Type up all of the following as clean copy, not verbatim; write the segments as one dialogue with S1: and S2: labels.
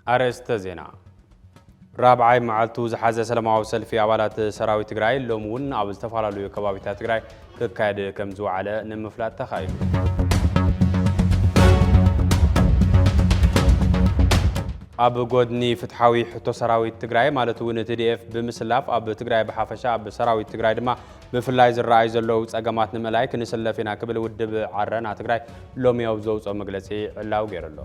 S1: أرست زينا رابعي معلتو زحازة سلماو سلفي عبالات سراوي تقرأي اللومون عبز تفعلوا كبابي تقرأي كايد كمزو على نمفلات تخايل أب قدني فتحاوي حتو سراوي تقرأي مالتو TDF بمسلاف أب تقرأي بحافشة أب سراوي تقرأي دما بفلايز الرئيس اللو تساقمات نملايك نسلفينا قبل ودب عرانا تقرأي لومي أو زوز أو مجلسي علاو غير اللو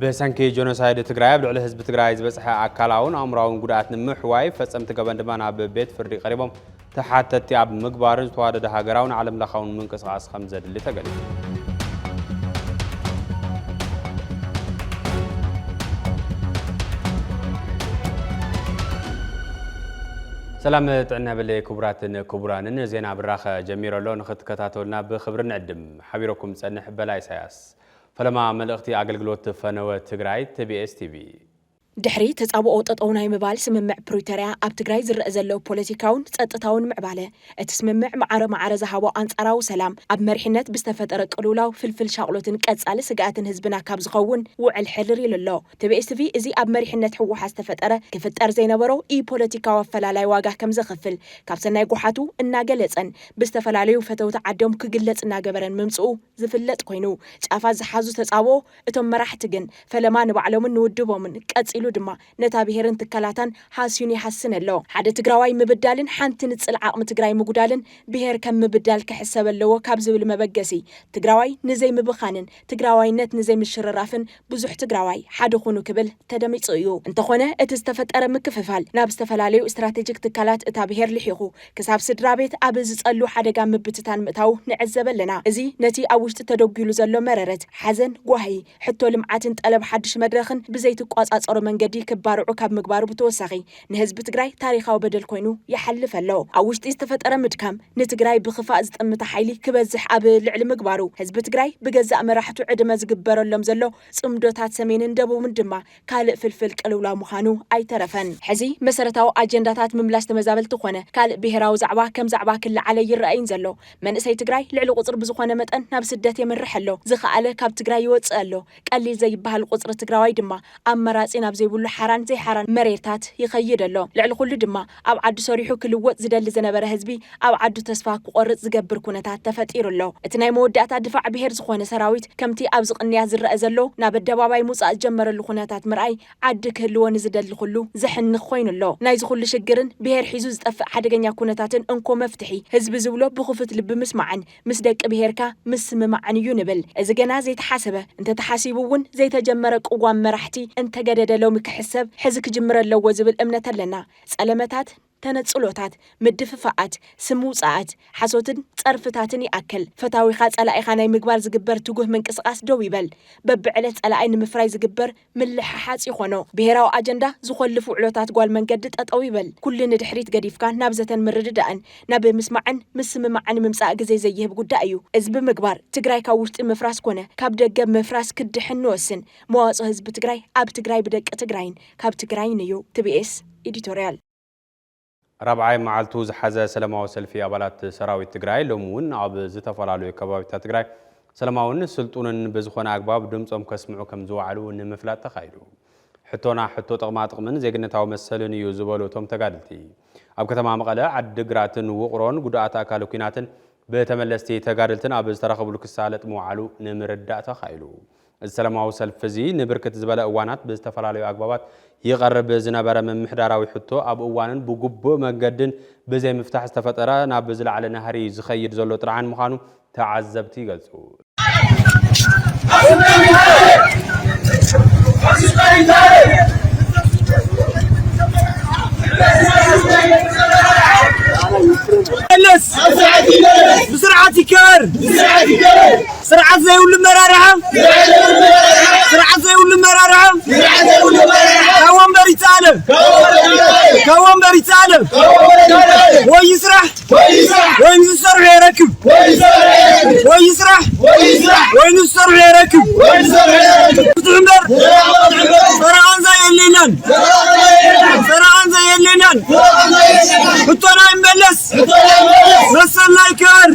S1: بسنكي جونوسايد تقرأي بلعله حزب تقرأي زبسحة عكالاون عمراون قدات نمحواي فسمت قبل دمانا ببيت فردي قريبهم تحت التعب مقبارن توارد هاجراون علم لخون من قصاص خمسة اللي تقلي سلامت عنا باللي كبران زينا براخة جميل اللون خد كتاتولنا بخبر نعدم حبيركم تسنح بلاي سياس فلما ملأختي عقل قلوت فنوة تقرأي TBS TV
S2: دحري تتصابو تطوناي مبال سممع بروتريا اب تግራይ ዝረአ ዘሎ ፖለቲካውን ጸጥታውን ምዕባለ እትስምምዕ ማዕረ ዘሃቦ አንጻራው ሰላም ኣብ መርሕነት ብዝተፈጠረ ቅሉላው ፍልፍል ሻቅሎትን ቀጻሊ ስጋትን ህዝብና ካብ ዝኸውን ውዕል ሕልር ይልሎ TBS TV እዚ ኣብ መርሕነት ህወሓት ዝተፈጠረ ክፍጠር ዘይነበሮ ፖለቲካው ኣፈላላይ ዋጋ ከም ዘኽፍል ካብ ሰናይ ጎሓቱ እናገለጸን ብዝተፈላለዩ ፈተውት ዓዶም ክግለጽ እናገበረን ምምጽኡ ዝፍለጥ ኮይኑ ጫፋት ዝሓዙ ተጻቦ እቶም መራሕቲ ግን ፈለማ ንባዕሎም ንውድቦምን ቀጽ ድማ ነታ ብሄርን ትከላታን ሓስዩን ይሓስነሎ ሓደ ትግራዋይ ምብዳልን ሓንቲ ንጽል ዓቕሚ ትግራይ ምጉዳልን ብሄር ከም ምብዳል ክሕሰበለዎ ካብ ዝብል መበገሲ ትግራዋይ ንዘይ ምብኻንን ትግራዋይነት ንዘይ ምሽረራፍን ብዙሕ ትግራዋይ ሓደ ኾኑ ክብል ተደሚጹ እዩ እንተኾነ እቲ ዝተፈጠረ ምክፍፋል ናብ ዝተፈላለዩ ስትራቴጂክ ትካላት እታ ብሄር ልሒኹ ክሳብ ስድራ ቤት ኣብ ዝጸሉ ሓደጋ ምብትታን ምእታው ንዕዘበለና እዚ ነቲ ኣብ ውሽጢ ተደጊሉ ዘሎ መረረት ሓዘን ጓሂ ሕቶ ልምዓትን ጠለብ ሓድሽ መድረኽን ብዘይ ትቋጻጸሩ መንገዲ ክባርዑ ካብ ምግባሩ ብተወሳኺ ንህዝቢ ትግራይ ታሪኻዊ በደል ኮይኑ ይሐልፍ ኣሎ ኣብ ውሽጢ ዝተፈጠረ ምድካም ንትግራይ ብኽፋእ ዝጥምታ ሓይሊ ክበዝሕ ኣብ ልዕሊ ምግባሩ ህዝቢ ትግራይ ብገዛእ መራሕቱ ዕድመ ዝግበረሎም ዘሎ ጽምዶታት ሰሜንን ደቡብን ድማ ካልእ ፍልፍል ቅልውላ ምዃኑ ኣይተረፈን ሕዚ መሰረታዊ ኣጀንዳታት ምምላስ ተመዛበልቲ ኾነ ካልእ ብሄራዊ ዛዕባ ከም ዛዕባ ክለዓለ ይረአይን ዘሎ መንእሰይ ትግራይ ልዕሊ ቁጽሪ ብዝኾነ መጠን ናብ ስደት የምርሕ ኣሎ ዝኸኣለ ካብ ትግራይ ይወጽእ ኣሎ ቀሊል ዘይበሃል ቁጽሪ ትግራዋይ ድማ ኣመራጺ ናብ ዘይብሉ ሓራን ዘይሓራን መሬታት ይኸይድ ኣሎ ልዕሊ ኩሉ ድማ ኣብ ዓዲ ሰሪሑ ክልወጥ ዝደሊ ዝነበረ ህዝቢ ኣብ ዓዲ ተስፋ ክቆርጽ ዝገብር ኩነታት ተፈጢሩ ኣሎ እቲ ናይ መወዳእታ ድፋዕ ብሄር ዝኾነ ሰራዊት ከምቲ ኣብ ዝቕንያት ዝረአ ዘሎ ናብ ኣደባባይ ሙጻእ ጀመረሉ ኩነታት ምርኣይ ዓዲ ክህልዎ ንዝደሊ ኩሉ ዘሕንኽ ኮይኑ ኣሎ ናይ ዝኹሉ ሽግርን ብሄር ሒዙ ዝጠፍእ ሓደገኛ ኩነታትን እንኮ መፍትሒ ህዝቢ ዝብሎ ብኽፉት ልቢ ምስማዕን ምስ ደቂ ብሄርካ ምስ ምማዕን እዩ ንብል እዚ ገና ዘይተሓሰበ እንተተሓሲቡ እውን ዘይተጀመረ ቅዋም መራሕቲ እንተገደደለው ምክሕሰብ ሕዚ ክጅምር ኣለዎ ዝብል እምነት ኣለና ጸለመታት ተነጽሎታት ምድፍፋኣት ስሙጻት ሓሶትን ጸርፍታትን ይኣከል ፈታዊኻ ጸላኢኻ ናይ ምግባር ዝግበር ትጉህ ምንቅስቃስ ደው ይበል በብዕለት ጸላኢ ንምፍራይ ዝግበር ምልሕሓጽ ይኾኖ ብሄራዊ ኣጀንዳ ዝኸልፉ ዕሎታት ጓል መንገዲ ጠጠው ይበል ኩሉ ንድሕሪት ገዲፍካ ናብ ዘተን ምርድዳእን ናብ ምስማዕን ምስምማዕን ምምጻእ ግዜ ዘይህብ ጉዳይ እዩ እዚ ብምግባር ትግራይ ካብ ውሽጢ ምፍራስ ኮነ ካብ ደገ ምፍራስ ክድሕን ንወስን መዋጽኦ ህዝቢ ትግራይ ኣብ ትግራይ ብደቂ ትግራይን ካብ ትግራይን እዩ TBS ኤዲቶሪያል
S1: رابعي معلتو زحازة سلماو سلفي عبالات سراوي تقرأي لومون عب زتفعلوا كبابي تقرأي سلماون سلطونن بزخون أقباب دمتهم كسمعوا كم زوعلو نمفلات تخيلو حتونا حتو تقمات من زي قلنا تاو مسلون يوزبولو توم تقادلتي أب كتما مقالة عد قراتن وقرون قدعات أكالو كيناتن بتملستي تقادلتن أب زترخبلو كسالت موعلو نمرداء تخيلو السلاماو سلفزي نبركة زبالة أوانات بزتفعلوا أقبابات يقرب زنبرة من محدراوي حتو أب أوانن بقبو مقدن بزي مفتاح استفترة نابزل على نهري زخير زلو طرعان مخانو تعذبتي قلتو بسرعة كار سرعة زي ولا مرارعة سرعة زي ولا مرارعة كوام بريتالة كوام بريتالة ويسرح وينسرح يركب ويسرح وينسرح يركب تنبر سرعان زي اللينان سرعان زي اللينان حطونا يمبلس مسال لايكار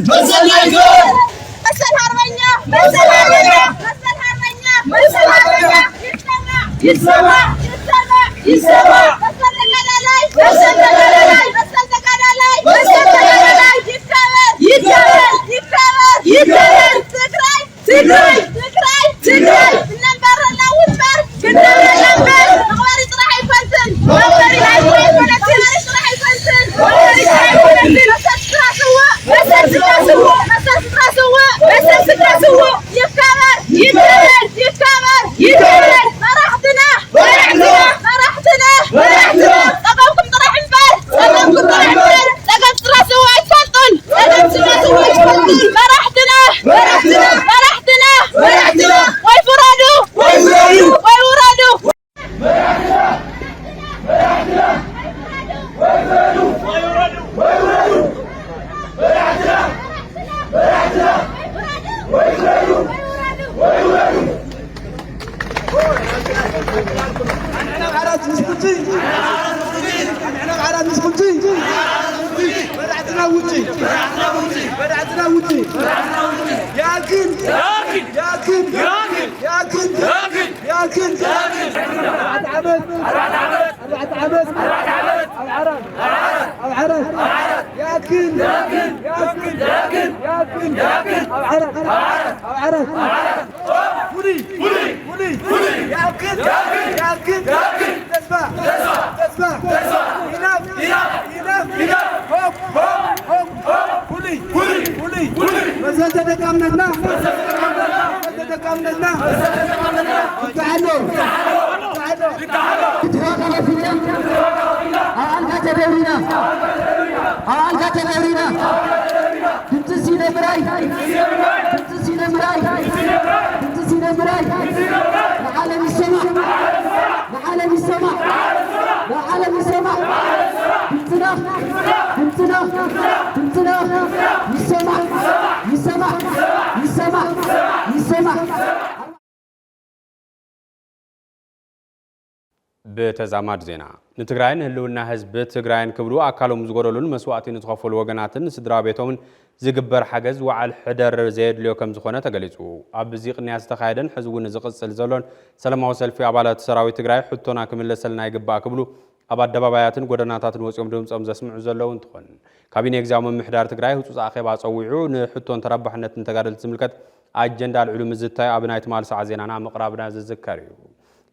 S1: بتزامات زينا نتغراين هلونا حزب تغراين كبرو اكالوم زغورلون مسواعتين تخفل وغناتن سدرا بيتومن زغبر حجز وعل حدر زيد ليوكم زخونه تغليصو ابزي قنياس تخايدن حزبون زقصل زلون سلاماو سلفي ابالات سراوي تغراي حتونا كملسلنا يغبا كبلو ابا دباباياتن غدناتاتن وصيوم دمصم زسمع زلون تخون كابينه اكزام مخدار تغراي حصص اخيبا صويعو نحتون تربحنتن تغادل تملكت اجندا العلوم زتاي ابنايت مال ساعه زينانا مقرابنا زذكريو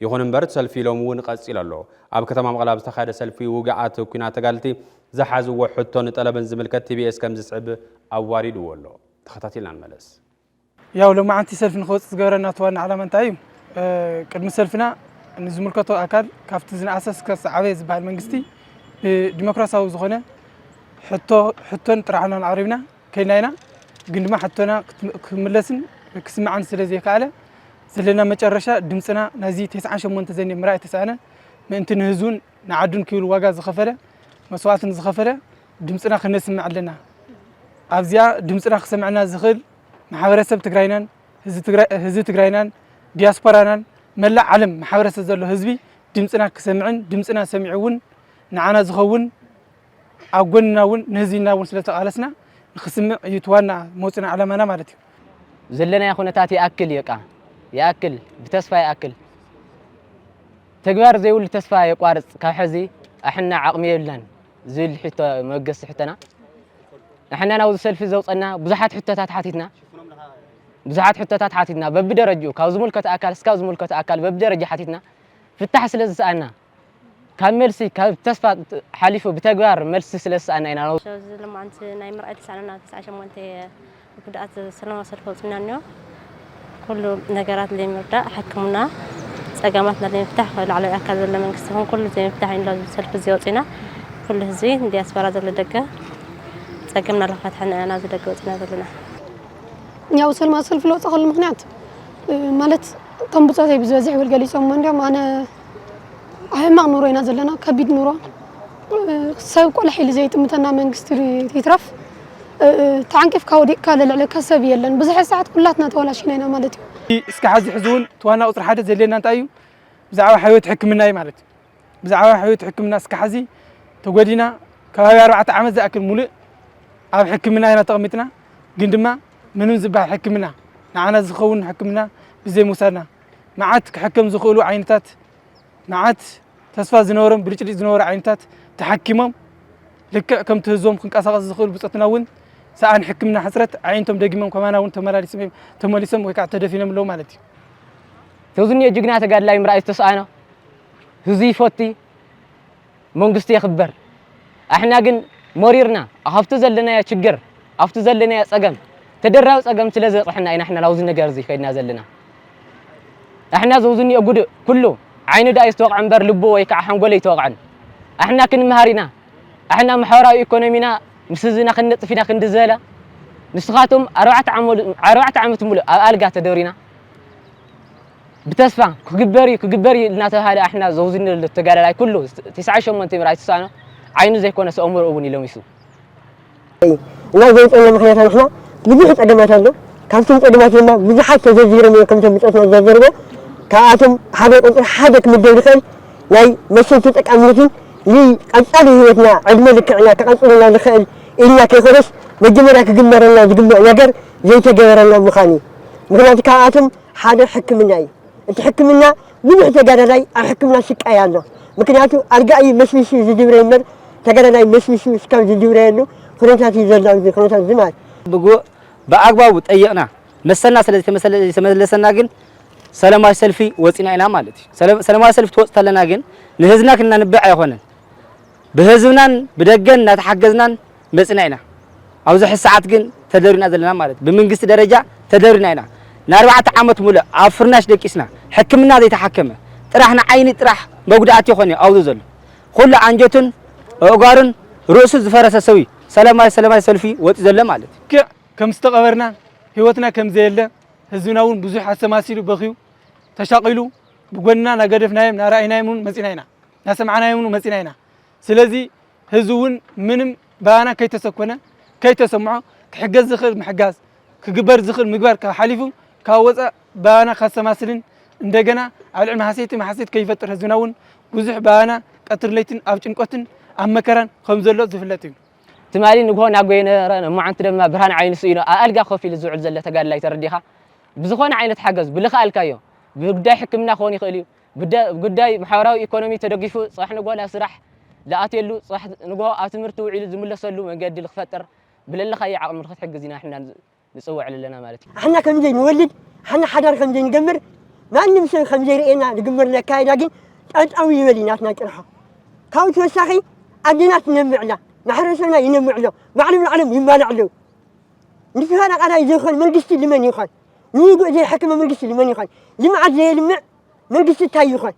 S1: يخون امبرت سلفي لومون قصيل الله اب كتما مقلاب استخاده سلفي وقعات كنا تقالتي زحازو وحطون طلبن زملكت تي بي اس كم زصعب اواريد ولو تخطاتيلنا نملس
S3: ياو لما انت سلف نخوص غبرنا توان على منتايم قدم سلفنا نزملكتو اكل كافت زنا اساس كصعبه زبال منغستي ديمقراطياوي زخونه حطون طرحنا عربنا كيناينا غندما حطونا كملسن كسمعن سلازي كاله سلنا مጨረሻ ድምጽና ናዚ 98 ዘን ምራይ ተሳነ ምንት ንህዙን ንዓዱን ክብል ዋጋ ዝኸፈለ መስዋዕትን ዝኸፈለ ድምጽና ክነስምዕ ኣለና ኣብዚያ ድምጽና ክሰምዕና ዝኽእል ማሕበረሰብ ትግራይናን ህዝቢ ትግራይናን ዲያስፖራናን መላ ዓለም ማሕበረሰብ ዘሎ ህዝቢ ድምጽና ክሰምዕን ድምጽና ሰሚዑን ንዓና ዝኸውን ኣጎንናውን ንህዝቢናውን ስለተቃለስና ንክስምዕ ይትዋና ሞጽና ዓላማና ማለት እዩ
S4: ዘለና ይኹነታት ይኣክል ይቃ ياكل بتسفى ياكل تغبار زيول تسفى يقارص كحزي احنا عقمي يلان زيل حتى مقص حتنا احنا ناو سلفي زوصنا بزحات حتتات حاتيتنا بزحات حتتات حاتيتنا ببدرجو كاو زملكت اكل اسكاو زملكت اكل ببدرجه حاتيتنا فتح سلازنا كملسي كتسفى حليفه بتغبار ملسي سلازنا انا
S5: لما انت ناي مرأت سنه 9 مونت بدات سلام سلفوصنا نيو كل نجارات اللي مبدأ حكمنا سجاماتنا اللي مفتاح على أكاد اللي منقسمهم كل زي مفتاحين لازم سلف زيوتنا كل زين دي أسفار هذا اللي دقة سجمنا لفتحنا أنا زي دقة وتنا ذلنا
S6: يا وصل ما سلف لو تخل مخنات مالت تنبض زي بزوزع والجليس ومن يوم أنا أهم نورينا زلنا كبيد نورا سوق ولا حيل زي تمتنا من قستري يترف تعنكف كودي كان لا كسب يلن بزح ساعات كلاتنا تولاشينا مالتي
S3: اسكا حزي حزون توانا اطر حدا زلينا انتايو بزعوا حيوت حكمنا مالتي بزعوا حيوت حكمنا اسكا حزي تغودينا كبابي 4 عامات زاكل مولئ اب حكمنا هنا تقمتنا ግን ድማ ምንም ዝባል ሕክምና نعنا زخون حكمنا بزي موسانا معات كحكم زخولو عينتات معات تسفى زنورم بريتشلي زنور عينتات تحكمهم لك كم تهزوم كن قاصقاص زخول بصتنا ون ساعن حكمنا حسرت عينتم دقيمهم كمانا ون تماليسم ويكع تدفينم لو مالتي
S4: توزني جقنا تقال لا يمرأي تسعنا هزي فوتي منقستي يخبر احنا قن مريرنا اخفتو زلنا يا شجر افتو زلنا يا صقم تدراو صقم سلازق احنا اين احنا لوزن نجار زي كيدنا زلنا احنا زوزني اقود كله عين دا يستوقع عنبر لبو ويكع حنقول يتوقعن احنا كن مهارينا احنا محوراዊ ኢኮኖሚና مسزنا خنط فينا خندزلا نسخاتهم 4 عمت مولو اب الغا تدورينا بتسفى كغبري لنا تهاله احنا زوزن التغالاي كله 98 مراي تسانو عينو زي كونه سأمر أبوني لو يسوع.
S7: لا زيت أنا مخيط إحنا بزحت أدمات هذا كم أدمات لما بزحت تزجير من كم تبي تسمع الزجرة كأتم حدك من الدولة خير لا مسجد أمريكي لي أسأله هنا عندما ذكرنا كأسألنا الخير إلنا كخرس مجمرة كجمرة الله جمرة يجر زي تجمرة الله مخاني مثلا كأتم حدا حكمنا أنت حكمنا بزحت تجارة أحكمنا شك أيانا مكنياتو أرجعي مسميش زجيرة مر تجارة مسميش كم زجيرة إنه خريطة زلزال خريطة زمان
S8: بقول بأقبض أيقنا مسنا سلسلة جن سلام سلفي وصينا إلى مالتي سلام سلفي توصل لنا جن لهزنا كنا نبيع يا أخوانا بهزنا بدقنا نتحجزنا مسنا هنا عاوز أحس ساعات جن تدورنا زلنا مالتي بمنقص درجة تدورنا هنا نربع عامة ملا عفرناش دكيسنا حكمنا ذي تحكمه ترحنا عيني ترح بوجدات يا أخواني أو ذل كل عنجتون أقارن رؤوس الفرس سوي سلام سلفي وتزلم مالتي
S3: كم استقبرنا هوتنا كم زيلة هزوناون بزوج حسماسيلو بخيو تشاقيلو بقولنا نقدفنا يم نرأينا يمون مسيناينا نسمعنا يمون مسيناينا سلزي هزون منم بانا كي تسكونه كي تسمعه كحجز زخر محجز كجبر زخر مجبر كحليفو كوزع بانا خسماسلين እንደገና على علم حسيت كيف يفتر هزوناون بزوج بانا قطر ليتن أبجن قطن أمكران خمزلو زفلتين
S4: تمالي نقول ناقوين ما عن ترى ما برهان عين سئينه ألقى خوفي للزوج زلة تقال لا يترديها بزخون عينة حجز بلخاء الكايو بقداي حكمنا خوني خليو بقداي محاوراوي إيكونومي تدقيفو صح نقول أسرح لا أتيلو صح نقول أتمرتو عيل زملاء سلو من قد الخفتر بلا خي عقل مرخص حق زينا إحنا نسوي على لنا مالتي
S7: إحنا كم زين نولد إحنا حضر كم زين نجمر ما نمسك كم زين إنا نجمر لكاي لكن أتقوي وليناتنا كرها كاوت وساخي أدينا تنمعنا نحرسنا ينمعنا معلم العلم يمال علو نفهنا أنا يدخل من قصة لمن يخل نيجو زي حكم من قصة لمن يخل لما عاد زي المع من قصة تاي يخل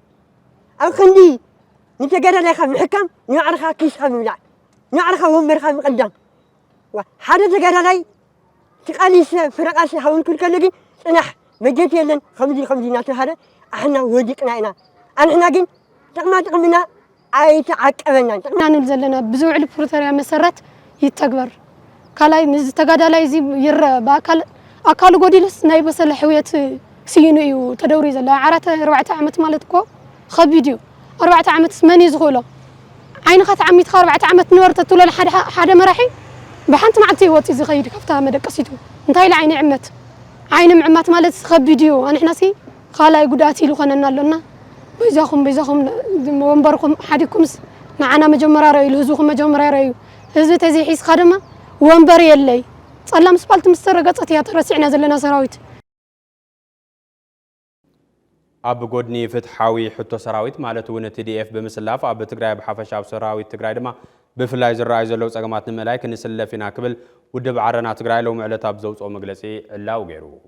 S7: أو خندي نتقدر لك الحكم نعرفها كيس هم لا نعرفها هم مرخا مقدم وحدا تقدر لي تقاليس فرقاس حول كل كلجي سنح مجيت يلن خمسين ناس هذا إحنا وديكنا هنا أنا جن تقمنا أي تعقبنا
S6: نحن نزلنا بزوع البروتريا مسرت يتكبر كلاي نز تجدا لا يزي ير باكل أكل قديلس نايب بسال حويت سينو يو تدوري زلا عرت 4 عامت مالتكو خبيديو 4 عامت ثمانية زغولة عين خات عميت 4 عامت نور تطول حدا مرحي بحنت معتي وطي زي خير كفتها مدقسيتو انتهي لعين عمت عين معمات مالت خبيديو أنا إحنا سي خلاي قداتي لو خننا لنا بيزاخم ومبركم حدكم معنا مجمرة رأي الهزوخ مجمرة رأي هزو تزي حيس خدمة ومبر يلي صلى مسبالت مسترقة يا ترسعنا زلنا سراويت
S1: أب قدني فتحاوي حتى سراويت مالته ون TDF بمسلاف أب تجري بحفش أب سراويت تجري دما بفلايز الرئيس اللو سجمات الملاك نسلا فينا قبل ودب عرنا تجري لو معلت أب زوج أو مجلسي لا وغيره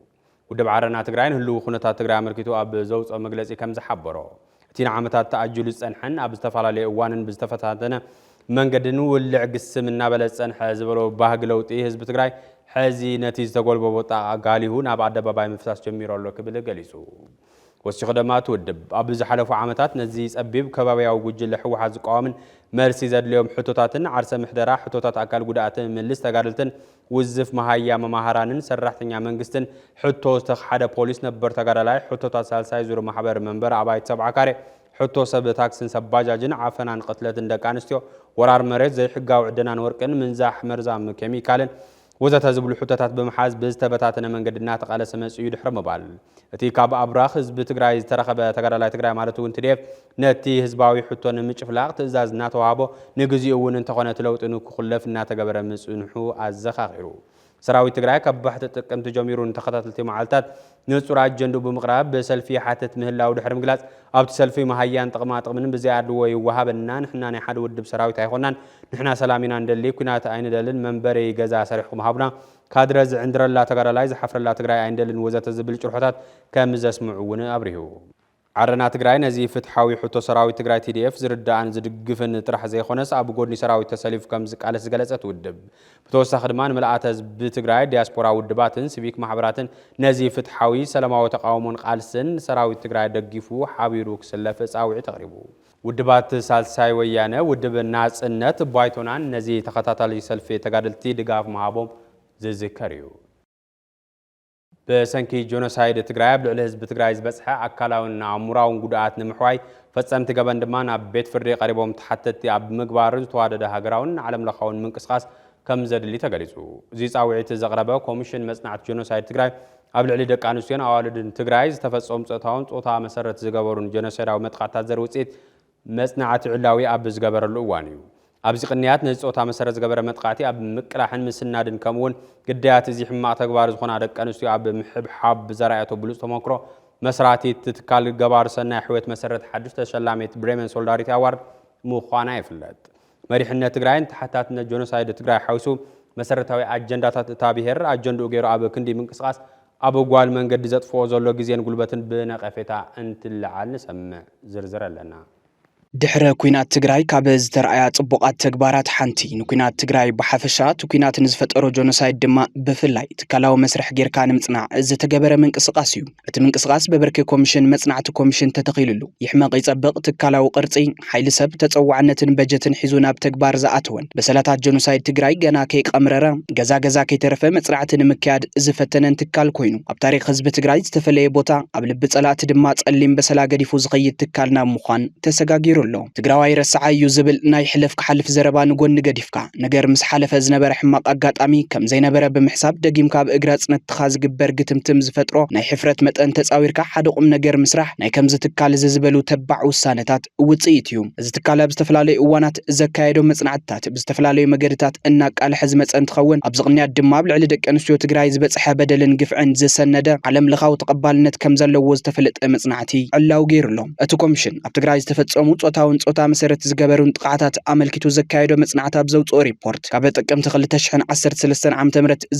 S1: ودب عرنا تجري هلو خنتا تجري مركتو أب زوج أو مجلسي كم زحبره تين عامتات تأجل السنحن أب استفعل عليه وانن بستفتاتنا من قدنو العقس من نابل السنح زبرو باهقلوتي حزب تجري حزي نتيجة تقول ببطا قالي هنا بعد باباي مفساس جمير الله قبل جلسوا واستخدامات ودب أبز حلفوا عامتات نزيز أبيب كبابي أو جل حو حز قامن مرسي زاد اليوم حتوتاتن عرس محدرة حتوتات أكل قداتن من لسه قالتن وزف مهايا مهارانن سرحتن يا منجستن حتو استخ حدا بوليس نبر تقارلاي حتوتات سالساي زور محبر منبر عبايت 7 كاري حتو سب تاكسن سباجاجن عفنان قتلت دقانستيو ورار مريت زي حقا وعدنان ورقن من زاح مرزام كيميكالن ወዘተ ዝብሉ ሕቶታት ብምሓዝ ብዝተበታተነ መንገድና ተቃለሰ መጽኡ ድሕረ መባል እቲ ካብ አብራኽ ህዝቢ ትግራይ ዝተረኸበ ተጋዳላይ ትግራይ ማለት እውን ትዴፍ ነቲ ህዝባዊ ሕቶን ምጭፍላቕ ትእዛዝ እናተዋሃቦ ንግዚኡ እውን እንተኾነ ለውጢ ንክኹለፍ እናተገበረ ምጽንሑ አዘኻኺሩ ሰራዊት ትግራይ ከባሕቲ ጥቅምቲ ጀሚሩን ተኸታተልቲ መዓልታት ንጹር አጀንዱ ብምቕራብ በሰልፊ ሓተት ምህላው ድሕረ ምግላጽ ኣብቲ ሰልፊ መሃያን ጥቕማጥቕምን ብዘይኣድልዎ ይወሃበና ንሕና ናይ ሓደ ውድብ ሰራዊት ኣይኮናን ንሕና ሰላሚና እንደሊ ኩናት ኣይንደልን መንበሪ ገዛ ሰሪሕኩም ሃብና ካድረ ዝዕንድረላ ተጋዳላይ ዝሓፍረላ ትግራይ ኣይንደልን ወዘተ ዝብል ጭርሖታት ከም ዘስምዑ እውን ኣብሪሁ عرنا تግራይ ነዚ ፍትሓዊ ሕቶ ሰራዊት ትግራይ TDF ዝርዳእን ዝድግፍን ጥራሕ ዘይኾነስ ኣብ ጎድኒ ሰራዊት ተሰሊፉ ከም ዝቃለስ ዝገለጸት ውድብ ብተወሳኺ ድማ ንመላእተ ህዝቢ ትግራይ ዲያስፖራ ውድባትን ሲቪክ ማሕበራትን ነዚ ፍትሓዊ ሰላማዊ ተቃውሞን ቃልስን ሰራዊት ትግራይ ደጊፉ ሓቢሩ ክሰለፍ ጻውዒት ተቕሪቡ ውድባት ሳልሳይ ወያነ ውድብ ናጽነት ባይቶናን ነዚ ተኸታታሊ ሰልፊ ተጋደልቲ ድጋፍ መሃቦም ዝዝከር እዩ በሰንኪ ጆኖሳይድ ትግራይ ብልዕሊ ህዝቢ ትግራይ ዝበጽሐ አካላውን አእምሮአውን ጉድኣት ንምሕዋይ ፈጸምቲ ገበን ድማ ናብ ቤት ፍርዲ ቀሪቦም ተሓተቲ ኣብ ምግባር ዝተዋደደ ሃገራውን ዓለም ለኻውን ምንቅስቃስ ከም ዘድሊ ተገሊጹ እዚ ጻውዒት ዘቕረበ ኮሚሽን መጽናዕቲ ጆኖሳይድ ትግራይ ኣብ ልዕሊ ደቂ ኣንስትዮን ኣዋልድን ትግራይ ዝተፈጸሙ ጾታውን ጾታ መሰረት ዝገበሩን ጆኖሳይዳዊ መጥቃዕታት ዘርኢ ውፅኢት መጽናዕቲ ዕላዊ ኣብ ዝገበረሉ እዋን እዩ ኣብዚ ቅንያት ነጾታ መሰረት ዝገበረ መጥቃዕቲ ኣብ ምቅላሕን ምስናድን ከምውን ግዳያት እዚ ሕማቕ ተግባር ዝኾና ደቂ ኣንስትዮ ኣብ ምሕብሓብ ዘራእያቶ ብሉጽ ተመክሮ መስራቲ ትካል ገባር ሰናይ ሕይወት መሰረት ሓድሽ ተሸላሚት ብሬመን ሶሊዳሪቲ ኣዋርድ ምዃና ይፍለጥ መሪሕነት ትግራይን ተሓታትነት ጆኖሳይድ ትግራይ ሓዊሱ መሰረታዊ አጀንዳታት እታ ብሄር አጀንዳኡ ገይሩ ኣብ ክንዲ ምንቅስቃስ ኣብ ጓል መንገዲ ዘጥፍኦ ዘሎ ግዜን ጉልበትን ብነቐፌታ እንትልዓል ንሰምዕ ዝርዝር ኣለና
S9: ድሕረ ኩናት ትግራይ ካብ ዝተረኣያ ጽቡቃት ተግባራት ሓንቲ ንኩናት ትግራይ ብሓፈሻ ኩናት ንዝፈጠሮ ጆኖሳይድ ድማ ብፍላይ ትካላዊ መስርሕ ጌርካ ንምጽናዕ ዝተገበረ ምንቅስቃስ እዩ እቲ ምንቅስቃስ በበርኪ ኮሚሽን መጽናዕቲ ኮሚሽን ተተኺልሉ ይሕመቕ ይጸብቕ ትካላዊ ቅርጺ ሓይሊ ሰብ ተጸዋዕነትን በጀትን ሒዙ ናብ ተግባር ዝኣተወን በሰላታት ጆኖሳይድ ትግራይ ገና ከይቀምረረ ገዛ ገዛ ከይተረፈ መጽናዕቲ ንምክያድ ዝፈተነን ትካል ኮይኑ ኣብ ታሪኽ ህዝቢ ትግራይ ዝተፈለየ ቦታ ኣብ ልቢ ጸላእቲ ድማ ጸሊም በሰላ ገዲፉ ዝኸይድ ትካል ናብ ምዃን ተሰጋጊሩ ትግራዋይ ረስዓ እዩ ዝብል ናይ ሕልፍ ክሓልፍ ዘረባ ንጎኒ ገዲፍካ ነገር ምስ ሓለፈ ዝነበረ ሕማቕ አጋጣሚ ከም ዘይነበረ ብምሕሳብ ደጊምካ ብእግረ ጽነትካ ዝግበር ግትምትም ዝፈጥሮ ናይ ሕፍረት መጠን ተጻዊርካ ሓደ ቁም ነገር ምስራሕ ናይ ከምዚ ትካል ዝዝበሉ ተባዕ ውሳነታት ውጽኢት እዩ እዚ ትካል ኣብ ዝተፈላለዩ እዋናት ዘካየዶ መጽናዕትታት ብዝተፈላለዩ መገድታት እናቃልሐ ዝመጸን ትኸውን ኣብ ዝቕንያት ድማ ብልዕሊ ደቂ ኣንስትዮ ትግራይ ዝበጽሐ በደልን ግፍዕን ዝሰነደ ዓለም ለኻዊ ተቐባልነት ከም ዘለዎ ዝተፈለጠ መጽናዕቲ ዕላው ገይሩሎም እቲ ኮሚሽን ኣብ ትግራይ ዝተፈጸሙ ጾታውን ጾታ መሰረት ዝገበሩን ጥቃዓታት ኣመልኪቱ ዘካየዶ መጽናዕቲ ኣብ ዘውፅኦ ሪፖርት ካብ ጥቅምቲ 2013 ዓ.ም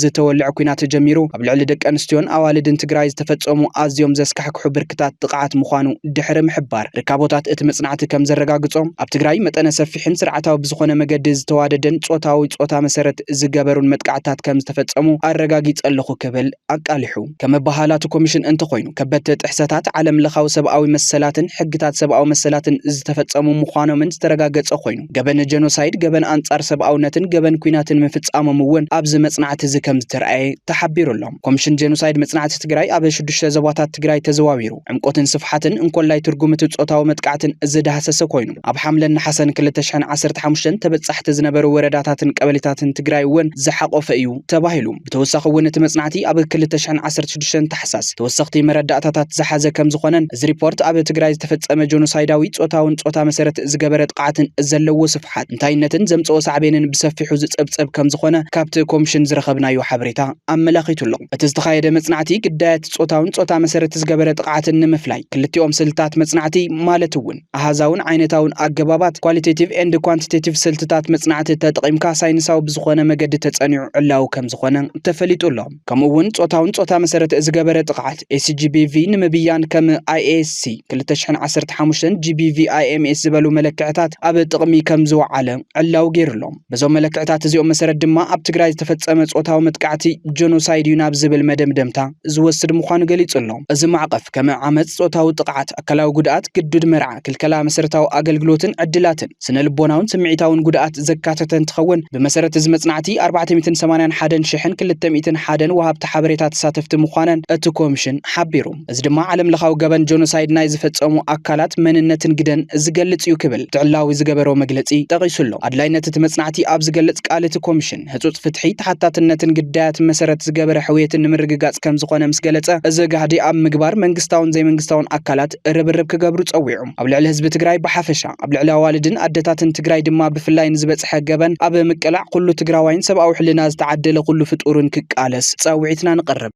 S9: ዝተወልዕ ኩናት ጀሚሩ ኣብ ልዕሊ ደቂ ኣንስትዮን ኣዋልድን ትግራይ ዝተፈጸሙ ኣዝዮም ዘስካሕክሑ ብርክታት ጥቃዓት ምዃኑ ድሕሪ ምሕባር ርካቦታት እቲ መጽናዕቲ ከም ዘረጋግጾም ኣብ ትግራይ መጠነ ሰፊሕን ስርዓታዊ ብዝኾነ መገዲ ዝተዋደደን ጾታዊ ጾታ መሰረት ዝገበሩን መጥቃዕታት ከም ዝተፈጸሙ ኣረጋጊጽ ኣለኹ ክብል ኣቃሊሑ ከም ባህላቱ ኮሚሽን እንተኮይኑ ከበተ ጥሕሰታት ዓለም ለኻዊ ሰብኣዊ መሰላትን ሕግታት ሰብኣዊ መሰላትን ዝተፈጸሙ ምዃኖምን ዝተረጋገጸ ኮይኑ ገበን ጀኖሳይድ ገበን አንጻር ሰብኣውነትን ገበን ኩናትን ምፍጻሞም እውን ኣብዚ መጽናዕቲ እዚ ከም ዝተረኣየ ተሓቢሩሎም ኮሚሽን ጀኖሳይድ መጽናዕቲ ትግራይ ኣብ 6 ዞባታት ትግራይ ተዘዋዊሩ ዕምቆትን ስፍሓትን እንኮላይ ትርጉም ጾታዊ መጥቃዕትን ዝዳሃሰሰ ኮይኑ ኣብ ሓምለን ሓሰን 2015 ተበጻሕቲ ዝነበሩ ወረዳታትን ቀበሌታትን ትግራይ እውን ዝሓቆፈ እዩ ተባሂሉ ብተወሳኺ እውን እቲ መጽናዕቲ ኣብ 2016 ታሕሳስ ተወሰኽቲ መረዳእታታት ዝሓዘ ከም ዝኾነን እዚ ሪፖርት ኣብ ትግራይ ዝተፈጸመ ጀኖሳይዳዊ ጾታውን ጾታ መሰረት ዝገበረ ጥቃዓትን ዘለዎ ስፍሓት እንታይነትን ዘምጽኦ ሳዕቤንን ብሰፊሑ ዝጸብጸብ ከም ዝኾነ ካብቲ ኮሚሽን ዝረኸብናዮ ሓበሬታ ኣመላኺቱሎ እቲ ዝተኻየደ መጽናዕቲ ግዳያት ጾታውን ጾታ መሰረት ዝገበረ ጥቃዓትን ንምፍላይ ክልቲኦም ስልታት መጽናዕቲ ማለት እውን ኣሃዛውን ዓይነታውን ኣገባባት ኳሊቴቲቭ ኤንድ ኳንቲቴቲቭ ስልትታት መጽናዕቲ ተጠቒምካ ሳይንሳዊ ብዝኾነ መገዲ ተጸኒዑ ዕላው ከም ዝኾነ ተፈሊጡሎ ከምኡ እውን ጾታውን ጾታ መሰረት ዝገበረ ጥቃዓት ACGBV ንምብያን ከም IASC 2015 GBV IMS ዝበሉ መለክዕታት ኣብ ጥቕሚ ከም ዝወዓለ ዕላው ገይሩሎም በዞም መለክዕታት እዚኦም መሰረት ድማ ኣብ ትግራይ ዝተፈጸመ ጾታዊ መጥቃዕቲ ጆኖሳይድ እዩ ናብ ዝብል መደምደምታ ዝወስድ ምዃኑ ገሊጹሎም እዚ ማዕቀፍ ከም ዓመፅ ጾታዊ ጥቃዓት ኣካላዊ ጉድኣት ግዱድ መርዓ ክልከላ መሰረታዊ ኣገልግሎትን ዕድላትን ስነልቦናውን ስምዒታውን ጉድኣት ዘካተተ እንትኸውን ብመሰረት እዚ መጽናዕቲ 481,201 ወሃብቲ ሓበሬታ ተሳተፍቲ ምዃነን እቲ ኮሚሽን ሓቢሩ እዚ ድማ ዓለም ለኻዊ ገበን ጆኖሳይድ ናይ ዝፈጸሙ ኣካላት መንነትን ግደን ዝገልጽ እዩ ክብል ትዕላዊ ዝገበሮ መግለጺ ጠቂሱሎ ኣድላይነት እቲ መጽናዕቲ ኣብ ዝገልጽ ቃል እቲ ኮሚሽን ህጹጽ ፍትሒ ተሓታትነትን ግዳያትን መሰረት ዝገበረ ሕውየትን ንምርግጋጽ ከም ዝኾነ ምስ ገለጸ እዚ ጋህዲ ኣብ ምግባር መንግስታውን ዘይመንግስታውን ኣካላት ርብርብ ክገብሩ ጸዊዖም ኣብ ልዕሊ ህዝቢ ትግራይ ብሓፈሻ ኣብ ልዕሊ ኣዋልድን ኣደታትን ትግራይ ድማ ብፍላይ ንዝበጽሐ ገበን ኣብ ምቅላዕ ኩሉ ትግራዋይን ሰብኣዊ ሕልና ዝተዓደለ ኩሉ ፍጡርን ክቃለስ ጻውዒትና ንቀርብ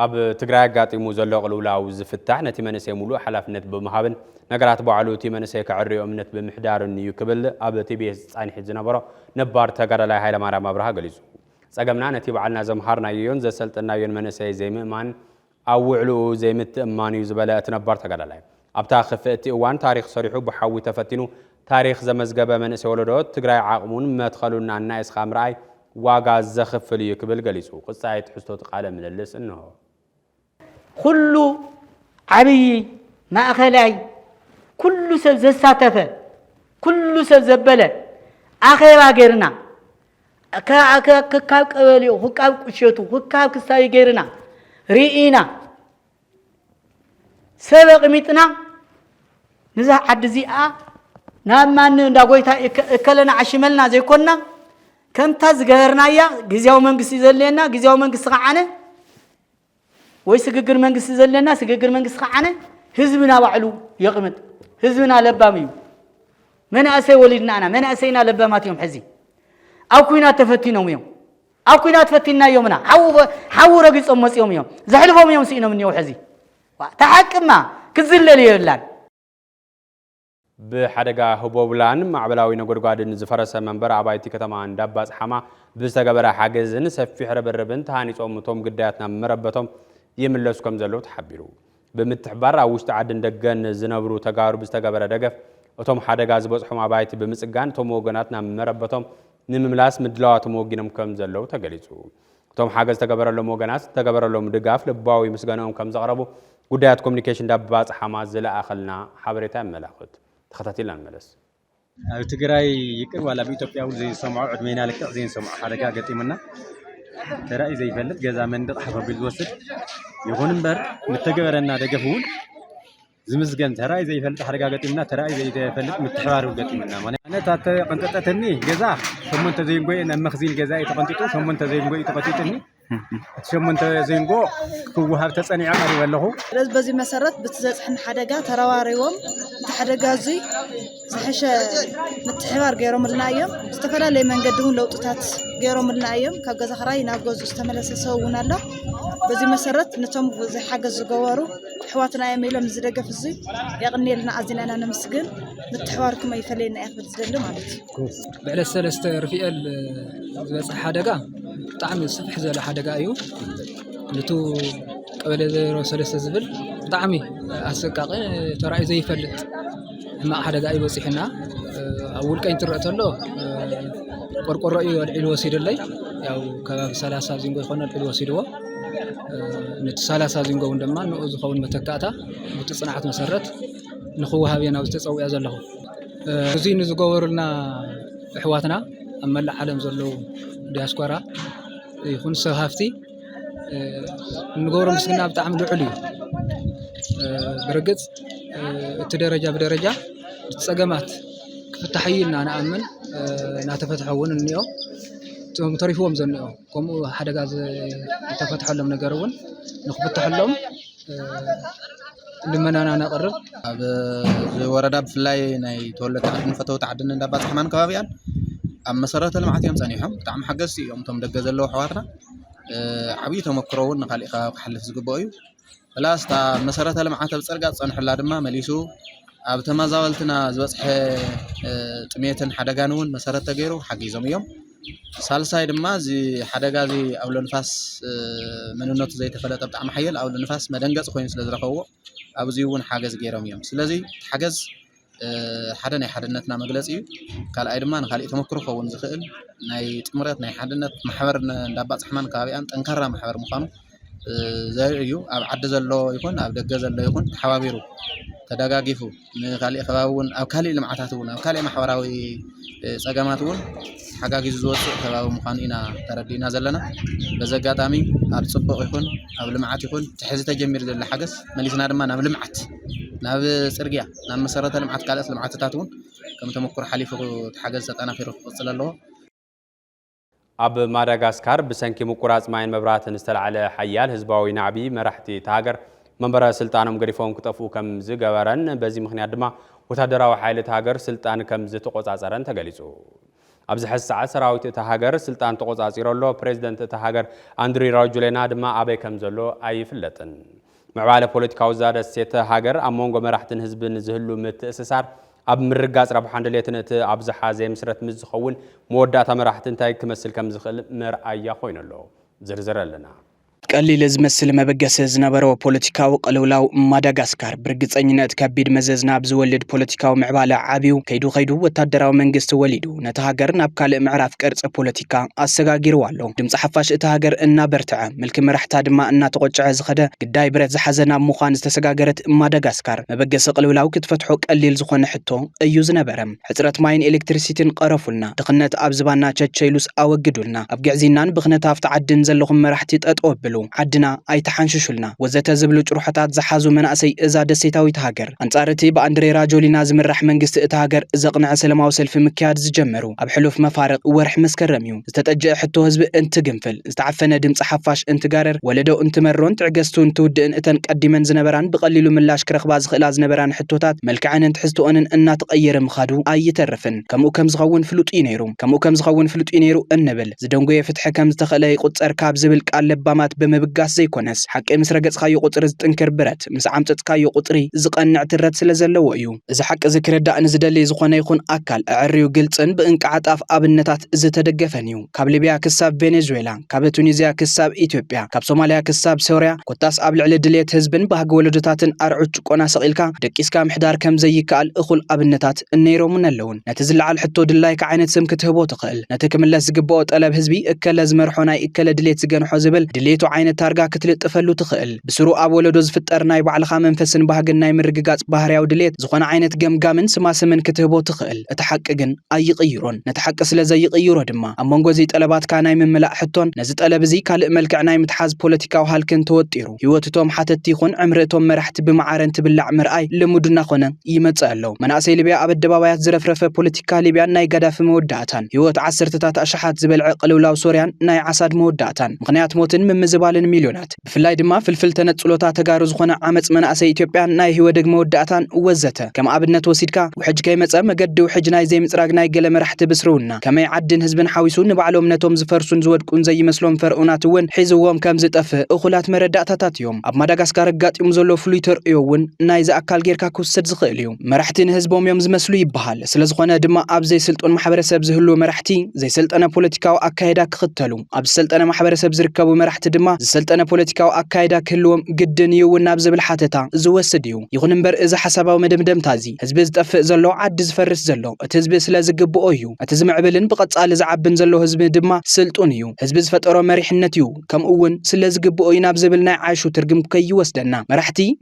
S1: ኣብ ትግራይ ኣጋጢሙ ዘሎ ቅልውላው ዝፍታሕ ነቲ መንእሰይ ሙሉእ ሓላፍነት ብምሃብን ነገራት ባዕሉ እቲ መንእሰይ ክዕርዮ እምነት ብምሕዳርን እዩ ክብል ኣብ ቲቢኤስ ጻኒሒት ዝነበሮ ነባር ተጋዳላይ ሃይለማርያም ኣብርሃ ገሊጹ ጸገምና ነቲ በዓልና ዘምሃርናዮን ዘሰልጥናዮን መንእሰይ ዘይምእማን ኣብ ውዕልኡ ዘይምትእማን እዩ ዝበለ እቲ ነባር ተጋዳላይ ኣብታ ክፍእቲ እዋን ታሪክ ሰሪሑ ብሓዊ ተፈቲኑ ታሪክ ዘመዝገበ መንእሰይ ወለዶ ትግራይ ዓቕሙን መትኸሉና እናእስኻ ምርኣይ ዋጋ ዘኽፍል እዩ ክብል ገሊጹ ቅጻይ ትሕዝቶ ቃለ ምልልስ እንሆ
S10: ኩሉ ዓብይ ማእኸላይ ኩሉ ሰብ ዘሳተፈ ኩሉ ሰብ ዘበለ ኣኼባ ገይርና ካብ ቀበሌኡ ካብ ቁሸቱ ካብ ክሳቢ ገይርና ርኢና ሰብ ኣቕሚጥና ንዛ ዓዲ እዚኣ ናብ ማን እንዳጎይታ እከለና ዓሽመልና ዘይኮንና ከምታ ዝገበርናያ ግዚያዊ መንግስቲ ዘለየና ግዚያዊ መንግስቲ ከዓነ ወይ ስግግር መንግስቲ ዘለና ስግግር መንግስቲ ከዓነ ህዝብና ባዕሉ ይቕምጥ ህዝብና ለባም እዩ መንእሰይ ወሊድና ኣና መንእሰይና ለባማት እዮም ሕዚ ኣብ ኩናት ተፈቲኖም እዮም ኣብ ኩናት ተፈቲናዮምና ሓው ረጊጾም መጽኦም እዮም ዘሕልፎም እዮም ሲኢኖም እንየው ሕዚ ተሓቅማ ክዝለል የብላን
S1: ብሓደጋ ህቦብላን ማዕበላዊ ነጎድጓድን ዝፈረሰ መንበር ኣባይቲ ከተማ እንዳባጽሓማ ብዝተገበረ ሓገዝን ሰፊሕ ርብርብን ተሃኒጾም እቶም ግዳያትና መረበቶም ይምለሱ ከም ዘለው ተሓቢሩ ብምትሕባር ኣብ ውሽጢ ዓድን ደገን ዝነብሩ ተጋሩ ብዝተገበረ ደገፍ እቶም ሓደጋ ዝበጽሖም ኣባይቲ ብምጽጋን እቶም ወገናትና መረበቶም ንምምላስ ምድላዋቶም ወጊኖም ከም ዘለው ተገሊጹ እቶም ሓገዝ ተገበረሎም ወገናት ተገበረሎም ድጋፍ ልባዊ ምስጋናኦም ከም ዘቕረቡ ጉዳያት ኮሙኒኬሽን እንዳባጽሓማ ዝለኣኸልና ሓበሬታ ይመላኽት ተኸታቲልና እንመለስ
S11: ኣብ ትግራይ ይቅር ዋላ በኢትዮጵያ እውን ዘይሰምዑ ዕድሜና ልክዕ ዘይሰምዑ ሓደጋ ገጢሙና ተራእይ ዘይፈልጥ ገዛ መንደቕ ሓፈቢል ዝወስድ ይኹን እምበር ምተገበረና ደገፍ እውን ዝምስገን ተራእይ ዘይፈልጥ ሓደጋ ገጢሙና ተራእይ ዘይፈልጥ ምትሕባር ገጢሙና ማለት ኣተ ቀንጠጠተኒ ገዛ ሸሞንተ ዘይንጎይ መኽዚን ገዛ የተቀንጥጡ ሸሞንተ ዘይንጎይ ተቀጥጥኒ ሸሞንተ ዘይንጎ ክውሃብ ተጸኒዖ ቀሪበ ኣለኹ
S12: በዚህ መሰረት ብትዘጽሕን ሓደጋ ተራዋሪዎም ሓደጋ እዚ ዝሕሸ ምትሕባር ገይሮምልና እዮም ዝተፈላለዩ መንገዲ እውን ለውጥታት ገይሮምልና እዮም ካብ ገዛ ኽራይ ናብ ገዙ ዝተመለሰ ሰብ እውን ኣሎ በዚህ መሰረት ነቶም ዝሓገዝ ዝገበሩ ኣሕዋትና እዮም ኢሎም ዝደገፍ እዚ የቕኒልና ኣዚናና ንምስግን ምትሕባር ከመ ይፈለየና እያ ክብል ዝደሊ ማለት እዩ
S3: ብዕለት 3 ርፊኤል ዝበፅሕ ሓደጋ ብጣዕሚ ስፍሕ ዝበለ ሓደጋ እዩ ነቱ ቀበሌ 03 ዝብል ብጣዕሚ ኣሰቃቂ ተራእዩ ዘይፈልጥ ሕማቕ ሓደጋ እዩ በፂሕና ኣብ ውልቀኝ ትርአ ተሎ ቆርቆሮ እዩ ኣልዒሉ ወሲዱለይ ያው ከባቢ 30 ዚንጎ ይኾነ ኣልዒሉ ወሲድዎ ነቲ 30 ዚንጎ እውን ድማ ንኡ ዝኸውን መተካእታ ብቲ ጽንዓት መሰረት ንኽወሃብ የናው ዝተጸውዐ ዘለኹ እዚ ንዝገበሩልና ኣሕዋትና ኣብ መላእ ዓለም ዘለዉ ዲያስፖራ ይኹን ሰብ ሃፍቲ ንገብሮ ምስግና ብጣዕሚ ልዑል እዩ ብርግጽ እቲ ደረጃ ብደረጃ ፀገማት ክፍታሕ ኢልና ንኣምን ናተፈትሐ እውን እንዮ ቶም ተሪፍዎም ዘንዮ ከምኡ ሓደጋ ዝተፈትሐሎም ነገር እውን ንኽፍታሐሎም ልመናና ነቕርብ
S13: ኣብ ወረዳ ብፍላይ ናይ ተወለድቲ ዓድን ፈተውቲ ዓድን እንዳባጽሕማን ከባቢያን ኣብ መሰረተ ልምዓት እዮም ጸኒሖም ብጣዕሚ ሓገዝቲ እዮም እቶም ደገ ዘለዉ ኣሕዋትና ዓብዪ ተመክሮ እውን ንኻሊእ ከባቢ ክሓልፍ ዝግብኦ እዩ ፕላስታ መሰረተ ልምዓት ኣብ ጽርግያ ዝጸንሑላ ድማ መሊሱ ኣብ ተመዛበልትና ዝበጽሐ ጥሜትን ሓደጋን እውን መሰረት ተገይሩ ሓጊዞም እዮም ሳልሳይ ድማ እዚ ሓደጋ እዚ ኣውሎ ንፋስ መንነቱ ዘይተፈለጠ ብጣዕሚ ሓየል ኣውሎ ንፋስ መደንገፂ ኮይኑ ስለ ዝረኸብዎ ኣብዚ እውን ሓገዝ ገይሮም እዮም ስለዚ ሓገዝ ሓደ ናይ ሓድነትና መግለፂ እዩ ካልኣይ ድማ ንኻሊእ ተመክሮ ክኸውን ዝኽእል ናይ ጥምረት ናይ ሓድነት ማሕበር እንዳባጽሕማን ከባቢያን ጠንካራ ማሕበር ምዃኑ ዘርኢ እዩ ኣብ ዓዲ ዘሎ ይኹን ኣብ ደገ ዘሎ ይኹን ተሓባቢሩ ተደጋጊፉ ንኻሊእ ከባቢ እውን ኣብ ካሊእ ልምዓታት እውን ኣብ ካሊእ ማሕበራዊ ፀገማት እውን ሓጋጊዙ ዝወፅእ ከባቢ ምዃኑ ኢና ተረዲእና ዘለና በዚ ኣጋጣሚ ኣብ ፅቡቕ ይኹን ኣብ ልምዓት ይኹን ትሕዚ ተጀሚሩ ዘሎ ሓገዝ መሊስና ድማ ናብ ልምዓት ናብ ፅርግያ ናብ መሰረተ ልምዓት ካልኦት ልምዓትታት እውን ከም ተመክሮ ሓሊፉ ተሓገዝ ተጠናኺሩ ክቕፅል ኣለዎ
S1: ኣብ ማዳጋስካር ብሰንኪ ምቁራጽ ማይን መብራህትን ዝተልዓለ ሓያል ህዝባዊ ናዕቢ መራሕቲ ተሃገር መንበረ ስልጣኖም ገዲፎም ክጠፍኡ ከም ዝገበረን በዚ ምክንያት ድማ ወታደራዊ ሓይሊ ተሃገር ስልጣን ከም ዝተቆጻጸረን ተገሊጹ ኣብዚ ሕዚ ሰዓት ሰራዊት እቲ ሃገር ስልጣን ተቆጻጺሩ ኣሎ ፕሬዝደንት እቲ ሃገር አንድሪ ራጆሌና ድማ ኣበይ ከም ዘሎ ኣይፍለጥን ምዕባለ ፖለቲካዊ ዛደሴት ሃገር ኣብ መንጎ መራሕትን ህዝብን ዝህሉ ምትእስሳር ኣብ ምርጋጽ ረብሓን ድሌትን እቲ ኣብዝሓ ዘይምስረት ምስ ዝኸውን መወዳእታ መራሕቲ እንታይ ክመስል ከም ዝኽእል መርኣያ ኮይኑ ኣሎ ዝርዝር ኣለና
S9: ቀሊል ዝመስል መበገሰ ዝነበረው ፖለቲካዊ ቅልውላው ማዳጋስካር ብርግጸኝነት ከቢድ መዘዝና ብዝወልድ ፖለቲካዊ ምዕባለ ዓብዩ ከይዱ ወታደራዊ መንግስቲ ወሊዱ ነቲ ሃገር ናብ ካልእ ምዕራፍ ቅርጽ ፖለቲካ ኣሰጋጊሩ ኣሎ ድምፂ ሓፋሽ እቲ ሃገር እናበርትዐ ምልኪ መራሕታ ድማ እናተቆጭዐ ዝኸደ ግዳይ ብረት ዝሓዘና ምዃን ዝተሰጋገረት ማዳጋስካር መበገሰ ቅልውላው ክትፈትሖ ቀሊል ዝኾነ ሕቶ እዩ ዝነበረ ሕፅረት ማይን ኤሌክትሪሲቲን ቀረፉልና ድኽነት ኣብ ዝባና ቸቸይሉስ ኣወግዱልና ኣብ ግዕዚናን ብኽነት ኣብቲ ዓድን ዘለኹም መራሕቲ ጠጠው ብሉ ዓድና ኣይተሓንሽሹልና ወዘተ ዝብሉ ጭሩሕታት ዝሓዙ መናእሰይ እዛ ደሴታዊት ሃገር አንጻርቲ በአንድሬ ራጆሊና ዝምራሕ መንግስቲ እቲ ሃገር ዘቕንዕ ሰላማዊ ሰልፊ ምክያድ ዝጀመሩ ኣብ ሕሉፍ መፋረቕ ወርሕ መስከረም እዩ ዝተጠጀዐ ሕቶ ህዝቢ እንትግንፍል ዝተዓፈነ ድምፂ ሓፋሽ እንትጋረር ወለዶ እንትመሮን ትዕገስቱን ትውድእን እተን ቀዲመን ዝነበራን ብቐሊሉ ምላሽ ክረኽባ ዝኽእላ ዝነበራን ሕቶታት መልክዐንን ትሕዝትኦንን እናተቐየረ ምኻዱ ኣይተርፍን ከምኡ ከም ዝኸውን ፍሉጥ እዩ ነይሩ እንብል ዝደንጎየ ፍትሒ ከም ዝተኽእለ ይቁፀር ካብ ዝብል ቃል ለባማት በመብጋስ ዘይኮነስ ሓቂ ምስ ረገጽካዮ ቁጽሪ ዝጥንክር ብረት ምስ ዓምጽጽካዮ ቁጽሪ ዝቐንዕ ትረት ስለ ዘለዎ እዩ እዚ ሓቂ ዝክረዳእ ንዝደሊ ዝኾነ ይኹን ኣካል ኣዕርዩ ግልጽን ብእንቃዓጣፍ ኣብነታት ዝተደገፈን እዩ ካብ ሊብያ ክሳብ ቬኔዙዌላ ካብ ቱኒዝያ ክሳብ ኢትዮጵያ ካብ ሶማልያ ክሳብ ሶርያ ኮታስ ኣብ ልዕሊ ድሌት ህዝብን ባህጊ ወለዶታትን ኣርዑ ጭቆና ሰቒልካ ደቂስካ ምሕዳር ከም ዘይከኣል እኹል ኣብነታት እነይሮምን ኣለውን ነቲ ዝለዓል ሕቶ ድላይካ ዓይነት ስም ክትህቦ ትኽእል ነቲ ክምለስ ዝግብኦ ጠለብ ህዝቢ እከለ ዝመርሖ ናይ እከለ ድሌት ዝገንሖ ዝብል ድሌቱ ዓይነት ታርጋ ክትልጥፈሉ ትኽእል ብስሩ ኣብ ወለዶ ዝፍጠር ናይ ባዕልኻ መንፈስን ባህግን ናይ ምርግጋጽ ባህርያዊ ድሌት ዝኾነ ዓይነት ገምጋምን ስማስምን ክትህቦ ትኽእል እቲ ሓቂ ግን ኣይቕይሮን ነቲ ሓቂ ስለ ዘይቕይሮ ድማ ኣብ መንጎ እዚ ጠለባትካ ናይ ምምላእ ሕቶን ነዚ ጠለብ እዚ ካልእ መልክዕ ናይ ምትሓዝ ፖለቲካዊ ሃልክን ተወጢሩ ህይወት እቶም ሓተቲ ይኹን ዕምሪ እቶም መራሕቲ ብማዓረን ትብላዕ ምርኣይ ልሙድና ኾነ ይመጽእ ኣሎ መናእሰይ ሊብያ ኣብ ኣደባባያት ዝረፍረፈ ፖለቲካ ሊብያን ናይ ጋዳፊ መወዳእታን ህይወት ዓሰርተታት ኣሽሓት ዝበልዐ ቅልውላው ሶርያን ናይ ዓሳድ መወዳእታን ምኽንያት ሞትን ምምዝባልን ሚልዮናት ብፍላይ ድማ ፍልፍል ተነጽሎታ ተጋሩ ዝኾነ ዓመጽ መናእሰይ ኢትዮጵያ ናይ ህይወት መወዳእታን ወዘተ ከም ኣብነት ወሲድካ ውሕጅ ከይመጸ መገዲ ውሕጅ ናይ ዘይምጽራግ ናይ ገለ መራሕቲ ብስሩና ከመይ ዓድን ህዝብን ሓዊሱ ንባዕሎም ነቶም ዝፈርሱን ዝወድቁን ዘይመስሎም ፈርኡናት እውን ሒዝዎም ከም ዝጠፍእ እኹላት መረዳእታታት እዮም ኣብ ማዳጋስካር ኣጋጢሙ ዘሎ ፍሉይ ተርእዮ እውን ናይ ዝኣካል ጌርካ ክውሰድ ዝኽእል እዩ መራሕቲ ንህዝቦም እዮም ዝመስሉ ይበሃል ስለዝኾነ ድማ ኣብ ዘይስልጡን ማሕበረሰብ ዝህሉ መራሕቲ ዘይሰልጠነ ፖለቲካዊ ኣካይዳ ክኽተሉ ኣብ ዝሰልጠነ ማሕበረሰብ ዝርከቡ መራሕቲ ድማ ዝሰልጠነ ፖለቲካዊ ኣካይዳ ክህልዎም ግድን እዩ ናብ ዝብል ሓተታ ዝወስድ እዩ ይኹን እምበር እዚ ሓሳባዊ መደምደምታ እዚ ህዝቢ ዝጠፍእ ዘሎ ዓዲ ዝፈርስ ዘሎ እቲ ህዝቢ ስለ ዝግብኦ እዩ እቲ ዝምዕብልን ብቐጻሊ ዝዓብን ዘሎ ህዝቢ ድማ ስልጡን እዩ ህዝቢ ዝፈጠሮ መሪሕነት እዩ ከምኡ እውን ስለ ዝግብኦ እዩ ናብ ዝብል ናይ ዓይሹ ትርጉም ከይወስደና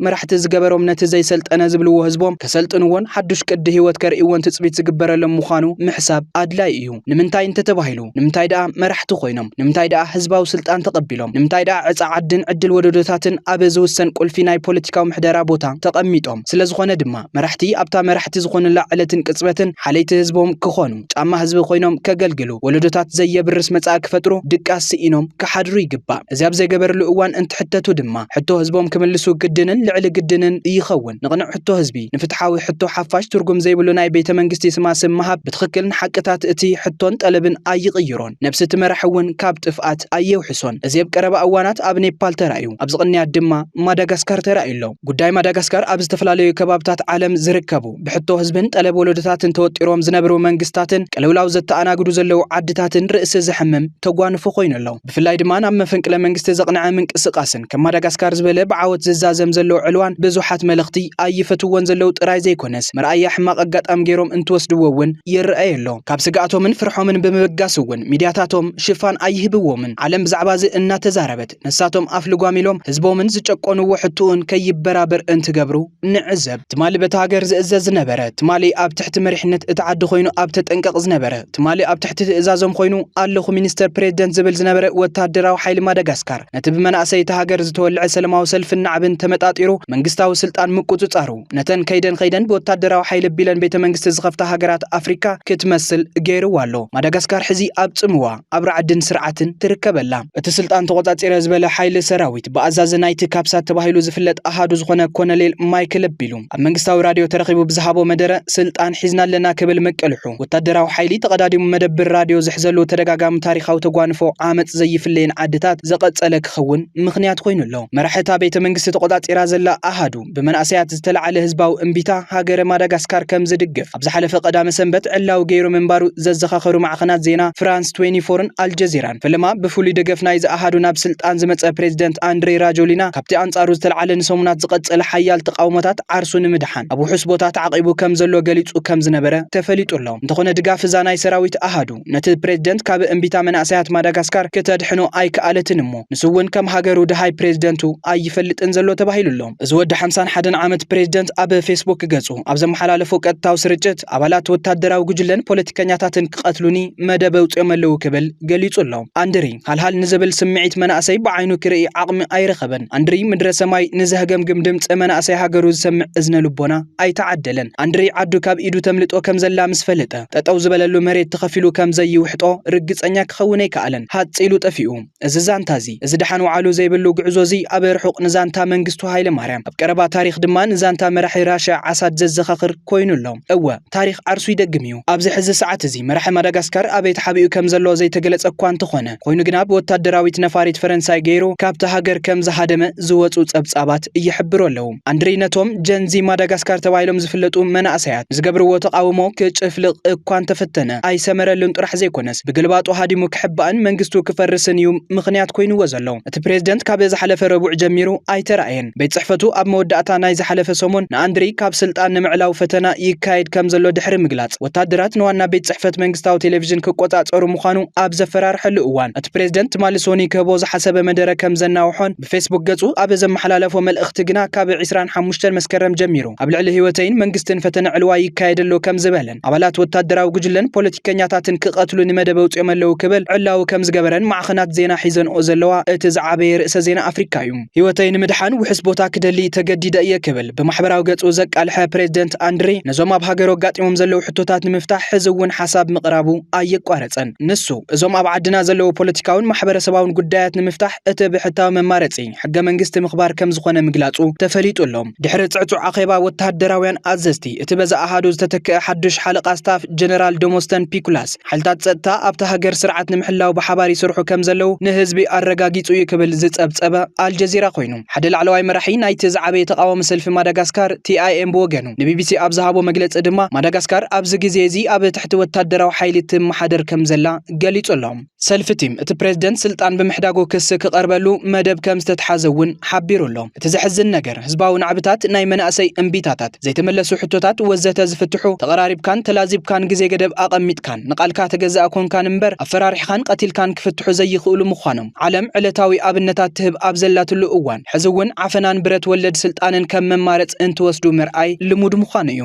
S9: መራሕቲ ዝገበሮም ነቲ ዘይሰልጠነ ዝብልዎ ህዝቦም ከሰልጥንዎን ሓዱሽ ቅዲ ህይወት ከርእይዎን ትፅቢት ዝግበረሎም ምዃኑ ምሕሳብ ኣድላይ እዩ ንምንታይ እንተተባሂሉ ንምንታይ ደኣ መራሕቲ ኮይኖም ንምንታይ ደኣ ህዝባዊ ስልጣን ተቐቢሎም ንምንታይ ደኣ ዕፃ ዓድን ዕድል ወለዶታትን ኣብ ዝውሰን ቁልፊ ናይ ፖለቲካዊ ምሕደራ ቦታ ተቐሚጦም ስለዝኾነ ድማ መራሕቲ ኣብታ መራሕቲ ዝኾኑላ ዕለትን ቅጽበትን ሓለይቲ ህዝቦም ክኾኑ ጫማ ህዝቢ ኮይኖም ከገልግሉ ወለዶታት ዘየብርስ መጻእ ክፈጥሩ ድቃስ ስኢኖም ክሓድሩ ይግባእ እዚ ኣብ ዘይገበርሉ እዋን እንትሕተቱ ድማ ሕቶ ህዝቦም ክምልሱ ግድንን ልዕሊ ግድንን ይኸውን ንቕንዕ ሕቶ ህዝቢ ንፍትሓዊ ሕቶ ሓፋሽ ትርጉም ዘይብሉ ናይ ቤተ መንግስቲ ስማስም መሃብ ብትኽክልን ሓቅታት እቲ ሕቶን ጠለብን ኣይቕይሮን ነብሲ ትመራሒ እውን ካብ ጥፍኣት ኣየውሕሶን እዚ ኣብ ቀረባ እዋናት ኣብ ኔፓል ተራእዩ ኣብ ዝቕንያት ድማ ማዳጋስካር ተራእዩሎ ጉዳይ ማዳጋስካር ኣብ ዝተፈላለዩ ከባብታት ዓለም ዝርከቡ ብሕቶ ህዝብን ጠለብ ወለዶታትን ተወጢሮም ዝነበሩ መንግስታትን ቅልውላው ዘተኣናግዱ ዘለው ዓድታትን ርእሲ ዝሕምም ተጓንፎ ኮይኑሎ ብፍላይ ድማ ናብ መፈንቅለ መንግስቲ ዘቕንዐ ምንቅስቃስን ከም ማዳጋስካር ዝበለ ብዓወት ዝዛዘም ዘለው ዕልዋን ብዙሓት መልእኽቲ ኣይፈትዎን ዘለው ጥራይ ዘይኮነስ መርኣያ ሕማቕ ኣጋጣሚ ገይሮም እንትወስድዎ እውን ይረኣየሎ ካብ ስጋኣቶምን ፍርሖምን ብምብጋስ እውን ሚድያታቶም ሽፋን ኣይህብዎምን ዓለም ብዛዕባ እዚ እናተዛረበ ቀረበት ነሳቶም አፍልጓሚሎም ህዝቦምን ዝጨቆንዎ ሕቱን ከይበራበር እንትገብሩ ንዕዘብ ትማሊ በታ ሃገር ዝእዘዝ ነበረ ትማሊ ኣብ ትሕቲ መሪሕነት እተዓዲ ኮይኑ ኣብ ተጠንቀቕ ዝነበረ ትማሊ ኣብ ትሕቲ ትእዛዞም ኮይኑ ኣለኹ ሚኒስተር ፕሬዝደንት ዝብል ዝነበረ ወታደራዊ ሓይሊ ማዳጋስካር ነቲ ብመናእሰይ እታ ሃገር ዝተወልዐ ሰላማዊ ሰልፊ ናዕብን ተመጣጢሩ መንግስታዊ ስልጣን ምቁፅጻሩ ነተን ከይደን ብወታደራዊ ሓይሊ ቢለን ቤተ መንግስቲ ዝኸፍታ ሃገራት አፍሪካ ክትመስል ገይሩ ኣሎ ማዳጋስካር ሕዚ ኣብ ጽምዋ ኣብ ራዕድን ስርዓትን ትርከበላ እቲ ስልጣን ተቆጻጺረ ዝበለ ሓይሊ ሰራዊት በኣዛዝ ናይቲ ካብሳት ተባሂሉ ዝፍለጥ ኣሃዱ ዝኾነ ኮሎኔል ማይክል ቢሉ ኣብ መንግስታዊ ራድዮ ተረኺቡ ብዝሃቦ መደረ ስልጣን ሒዝና ኣለና ክብል መቀልሑ ወታደራዊ ሓይሊ ተቀዳዲሙ መደብር ራድዮ ዝሕዘሉ ተደጋጋሚ ታሪኻዊ ተጓንፎ ዓመጽ ዘይፍለይን ዓድታት ዘቐጸለ ክኸውን ምኽንያት ኮይኑሎ መራሕታ ቤተ መንግስቲ ተቆጻጺራ ዘላ ኣሃዱ ብመናእሰያት ዝተለዓለ ህዝባዊ እምቢታ ሃገረ ማዳጋስካር ከም ዝድግፍ ኣብ ዝሓለፈ ቀዳመ ሰንበት ዕላው ገይሩ መንባሩ ዘዘኻኸሩ ማዕኸናት ዜና ፍራንስ 24ን አልጀዚራን ፍልማ ብፍሉይ ደገፍ ናይ ዝኣሃዱ ናብ ስልጣን ዝመጸ ፕሬዝደንት አንድሬ ራጆሊና ካብቲ አንጻሩ ዝተለዓለ ንሰሙናት ዝቐጸለ ሓያል ተቃውሞታት ዓርሱ ንምድሓን ኣብ ውሑስ ቦታ ተዓቂቡ ከም ዘሎ ገሊጹ ከም ዝነበረ ተፈሊጡሎ እንተኾነ ድጋፍ እዛ ናይ ሰራዊት ኣሃዱ ነቲ ፕሬዝደንት ካብ እምቢታ መናእሰያት ማዳጋስካር ከተድሕኖ ኣይከኣለትን እሞ ንሱ እውን ከም ሃገሩ ድሃይ ፕሬዝደንቱ ኣይፈልጥን ዘሎ ተባሂሉሎ እዚ ወዲ 51 ዓመት ፕሬዝደንት ኣብ ፌስቡክ ገጹ ኣብ ዘመሓላለፎ ቀጥታዊ ስርጭት ኣባላት ወታደራዊ ጉጅለን ፖለቲከኛታትን ክቐትሉኒ መደብ ውጽኦም ኣለዉ ክብል ገሊጹሎ አንድሪ ሃልሃል ንዝብል ስምዒት መናእሰይ ብዓይኑ ክርኢ ዓቕሚ ኣይረኸበን አንድሪ ምድረ ሰማይ ንዝህገምግም ድምፂ መናእሰይ ሃገሩ ዝሰምዕ እዝነ ልቦና ኣይተዓደለን አንድሪ ዓዱ ካብ ኢዱ ተምልጦ ከም ዘላ ምስ ፈለጠ ጠጠው ዝበለሉ መሬት ተኸፊሉ ከም ዘይውሕጦ ርግፀኛ ክኸውን ኣይከኣለን ሓፂሉ ጠፊኡ እዚ ዛንታ እዚ እዚ ድሓን ወዓሉ ዘይብሉ ጉዕዞ እዚ ኣብ ርሑቕ ንዛንታ መንግስቱ ሃይለ ማርያም ኣብ ቀረባ ታሪክ ድማ ንዛንታ መራሒ ራሽያ ዓሳድ ዘዘኻኽር ኮይኑሎ እወ ታሪክ ዓርሱ ይደግም እዩ ኣብዚ ሕዚ ሰዓት እዚ መራሒ ማዳጋስካር ኣበይ ተሓቢኡ ከም ዘሎ ዘይተገለጸ እኳ እንተኾነ ኮይኑ ግና ብወታደራዊት ነፋሪት ፈረንሳይ ገይሩ ካብቲ ሃገር ከም ዝሃደመ ዝወፁ ጸብጻባት ይሕብሩ ኣለዉ አንድሪ ነቶም ጀንዚ ማዳጋስካር ተባሂሎም ዝፍለጡ መናእሰያት ዝገብርዎ ተቃውሞ ክጭፍልቕ እኳ እንተፈተነ ኣይሰመረሉን ጥራሕ ዘይኮነስ ብግልባጡ ሃዲሙ ክሕባእን መንግስቱ ክፈርስን እዩ ምኽንያት ኮይኑዎ ዘሎ እቲ ፕሬዝደንት ካብ ዝሓለፈ ረቡዕ ጀሚሩ ኣይተረኣየን ቤት ጽሕፈቱ ኣብ መወዳእታ ናይ ዝሓለፈ ሰሙን ንአንድሪ ካብ ስልጣን ንምዕላው ፈተና ይካየድ ከም ዘሎ ድሕሪ ምግላጽ ወታደራት ንዋና ቤት ጽሕፈት መንግስታዊ ቴሌቪዥን ክቆጻጸሩ ምዃኑ ኣብ ዘፈራርሐሉ እዋን እቲ ፕሬዝደንት ማልሶኒ ክህቦ ዝሓሰበ መደረ ከም ዘናውሖን ብፌስቡክ ገጹ ኣብ ዘመሓላለፎ መልእኽቲ ግና ካብ 25 መስከረም ጀሚሩ ኣብ ልዕሊ ህይወተይን መንግስትን ፈተና ዕልዋ ይካየደሎ ከም ዝበለን ኣባላት ወታደራዊ ጉጅለን ፖለቲከኛታትን ክቐትሉ ንመደብ ውጽኦም ኣለዉ ክብል ዕላው ከም ዝገበረን ማዕኸናት ዜና ሒዘንኦ ዘለዋ እቲ ዝዓበየ ርእሰ ዜና ኣፍሪካ እዩ ህይወተይ ንምድሓን ውሕስ ቦታ ክደሊ ተገዲደ እየ ክብል ብማሕበራዊ ገጹ ዘቃልሐ ፕሬዝደንት አንድሪ ነዞም ኣብ ሃገር ኣጋጢሞም ዘለዉ ሕቶታት ንምፍታሕ ሕዚ እውን ሓሳብ ምቕራቡ ኣይቋረጸን ንሱ እዞም ኣብ ዓድና ዘለዉ ፖለቲካውን ማሕበረሰባውን ጉዳያት ንምፍታሕ እቲ ብሕታዊ መማረጺ ሕገ መንግስቲ ምኽባር ከም ዝኾነ ምግላጹ ተፈሊጡሎም ድሕሪ ጽዕጹዕ ኣኼባ ወታደራውያን ኣዘዝቲ እቲ በዛ ኣሃዱ ዝተተክአ ሓዱሽ ሓለቓ ስታፍ ጀነራል ዶሞስተን ፒኩላስ ሓይልታት ጸጥታ ኣብቲ ሃገር ስርዓት ንምሕላው ብሓባር ይሰርሑ ከም ዘለዉ ንህዝቢ ኣረጋጊጹ እዩ ክብል ዝጸብጸበ አልጀዚራ ኮይኑ ሓደ ላዕለዋይ መራሒ ናይቲ ዝዓበየ ተቃዋሚ ሰልፊ ማዳጋስካር ቲአይኤም ብወገኑ ንቢቢሲ ኣብ ዝሃቦ መግለጺ ድማ ማዳጋስካር ኣብዚ ግዜ እዚ ኣብ ትሕቲ ወታደራዊ ሓይሊ ትመሓደር ከም ዘላ ገሊጹሎም ሰልፊ ቲም እቲ ፕሬዝደንት ስልጣን ብምሕዳጉ ክስ ክቐርበሉ መደብ ከም ዝተተሓዘውን ሓቢሩሎም እቲ ዝሕዝን ነገር ህዝባዊ ናዕብታት ናይ መናእሰይ እምቢታታት ዘይተመለሱ ሕቶታት ወዘተ ዝፍትሑ ተቐራሪብካን ተላዚብካን ግዜ ገደብ ኣቐሚጥካን ንቓልካ ተገዛእ ኮንካን እምበር ኣፈራሪሕካን ቀቲልካን ክፍትሑ ዘይኽእሉ ምዃኖም ዓለም ዕለታዊ ኣብነታት ትህብ ኣብ ዘላትሉ እዋን ሕዚ እውን ዓፈናን ብረት ወለድ ስልጣንን ከም መማረጽ እንትወስዱ ምርኣይ ልሙድ ምዃኑ እዩ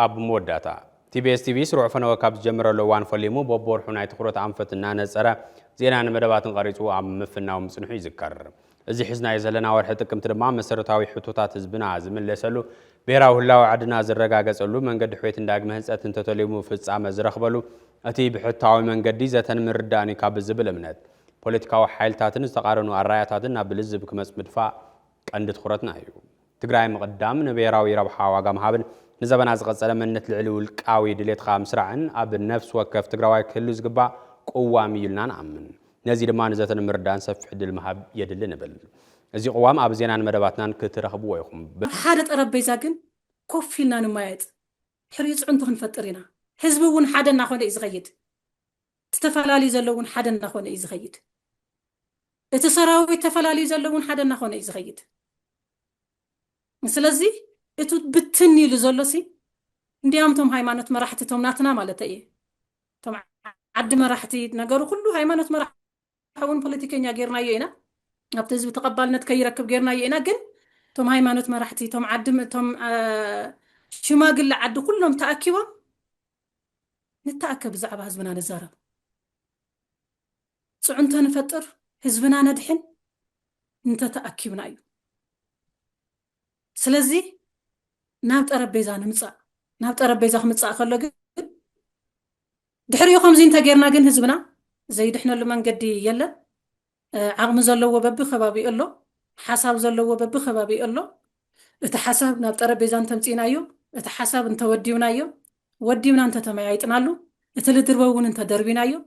S1: ኣብ መወዳእታ ቲቢኤስ ቲቪ ስሩዕ ፈነወ ካብ ዝጀመረሉ እዋን ፈሊሙ በቦርሑ ናይ ትኹረት ኣንፈት እናነጸረ ዜና ንመደባትን ቀሪጹ ኣብ ምፍናው ምጽንሑ ይዝከር እዚ ሒዝናዮ ዘለና ወርሒ ጥቅምቲ ድማ መሰረታዊ ሕቶታት ህዝብና ዝምለሰሉ ብሔራዊ ህላዊ ዓድና ዝረጋገጸሉ መንገዲ ሕይወት እንዳግመ ህንጸት እንተተሊሙ ፍጻመ ዝረኽበሉ እቲ ብሕታዊ መንገዲ ዘተን ምርዳእኒ ካብ ዝብል እምነት ፖለቲካዊ ሓይልታትን ዝተቃረኑ ኣራያታትን ናብ ልዝብ ክመጽ ምድፋእ ቀንዲ ትኹረትና እዩ ትግራይ ምቕዳም ንብሔራዊ ረብሓ ዋጋ ምሃብን ንዘበና ዝቐጸለ መንነት ልዕሊ ውልቃዊ ድሌትካ ምስራዕን ኣብ ነፍስ ወከፍ ትግራዋይ ክህሉ ዝግባእ ቁዋሚ ኢልና ንኣምን ነዚ ድማ ንዘተን ምርዳእን ሰፊሕ ድል ምሃብ የድሊ ንብል እዚ ቁዋም ኣብ ዜናን መደባትናን ክትረኽብዎ ኢኹም
S14: ሓደ ጠረጴዛ ግን ኮፍ ኢልና ንማየጥ ሕርዩ ጽዕንቱ ክንፈጥር ኢና ህዝቢ እውን ሓደ እናኾነ እዩ ዝኸይድ ተፈላለዩ ዘለውን ሓደ እናኾነ እዩ ዝኸይድ እቲ ሰራዊት ተፈላለዩ ዘለውን ሓደ እናኾነ እዩ ዝኸይድ ስለዚ እቲ ብትን ኢሉ ዘሎሲ እንዲያም ቶም ሃይማኖት መራሕቲ ቶም ናትና ማለት እየ ቶም ዓዲ መራሕቲ ነገሩ ኩሉ ሃይማኖት መራሕቲ حون بوليتيكيا غيرنا يينا ابت حزب تقبلنا كيركب غيرنا يينا ግን توم ሃይማኖት መራሕቲ توم ዓድም توم ሽማግለ ዓዲ ኩሎም ተኣኪቦም نتأكد بزعب حزبنا نزارب صعنتا نفطر حزبنا ندحن انت تأكبنا أيو سلزي نابت أربيزا نمصا نابت أربيزا خمصا خلق دحريو خمزين تغيرنا جن حزبنا زي دحنا لمن قدي يلا عقم زلو بب خبابي الله حساب زلو بب خبابي الله اتحساب نابت أربيزا تمصينا أيو اتحساب انت وديونا أيو وديونا انت تمايعيتنالو اتلدربون انت دربينايو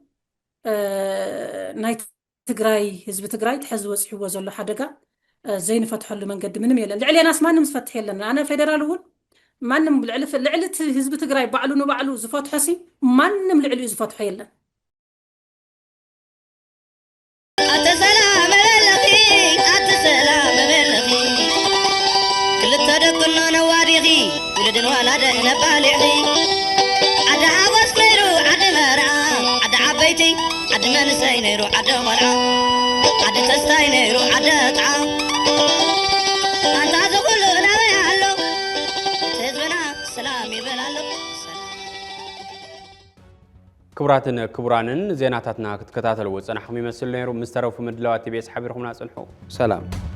S14: نايت تግራይ ህዝብ ትግራይ ተሕዝ ወጽሕዎ ዘሎ ሓደጋ زين فتحوا له መንገድ ምንም የለን ልዕሊ ናስ ማንም ዝፈትሕ የለን ኣነ ፌደራል እውን ማንም ልዕሊ ህዝብ ትግራይ ባዕሉ ንባዕሉ ዝፈትሐሲ ማንም ልዕሊ ዝፈትሖ የለን
S15: أتسلام بلغي كل تدقنا نواريغي ولدن ولد نبالغي عدا عباس نيرو عدا مرعا عدا عبيتي عدا منسي نيرو عدا مرعا عدا تستاي نيرو عدا طعام أنت عزقل نبي علو تهزبنا سلام يبلالو
S1: كبراتن كبرانن زيناتاتنا كتكتاتلو صنحكم يمثل نيرو مسترو في مدلوات تي بي اس حبيركم ناصنحو سلام